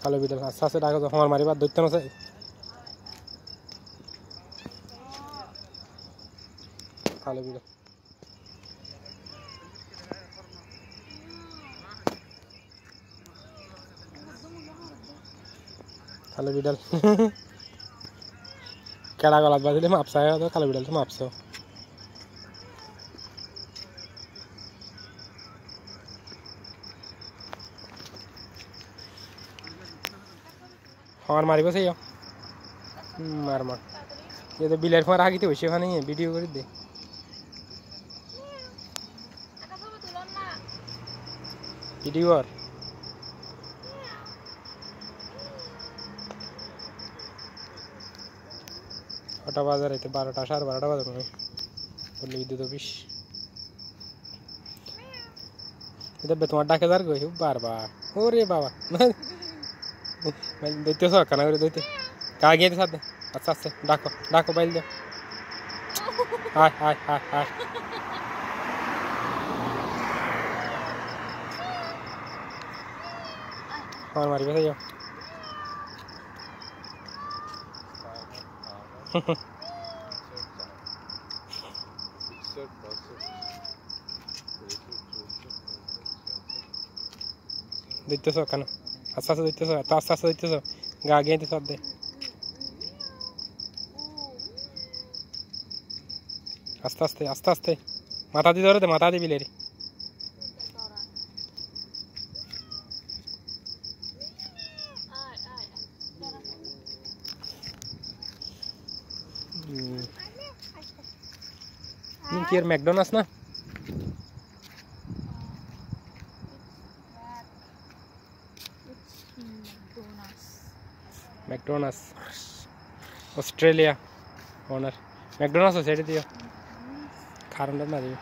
খালে বিড়াল আস্তে আস্তে ডাকে তো আমার মারিবার দৈত্য না খালে বিড়াল খালে বিড়াল কেডা গলাত বাজিলে মাপসা তো খালে বিড়াল তো মাপছ আমার মারিব সেই মার মার এ তো বিলের ফোন রাখিতে হয়েছে ওখানে ভিডিও করে দে ভিডিও আর ওটা বাজার হইতে 12টা 12:30 বাজার নয় বললে বিদ্যুৎ অফিস এটা তোমার ডাকে যার গই বারবার ওরে বাবা দৈত্য সব কানা করে দৈত্য কা গিয়ে সাথে আচ্ছা আচ্ছা ডাকো ডাকো বাইল দাও হায় হায় হায় হায় আমার মারিবে তাই যাও দৈত্যছ কেন আস্তে আস্তে দৈত্যছ এত আস্তে আস্তে দৈত্যছ গা গিয়ে সব দে আস্তে আস্তে আস্তে আস্তে মাথা দিয়ে ধরে দে মাথা দিয়ে বিলেরি কি আর ম্যাকডোনাল্ডস না ম্যাকডোনাল্ডস অস্ট্রেলিয়া ওনার ম্যাকডোনাল্ডস ছেড়ে দিও কারণটা না দিও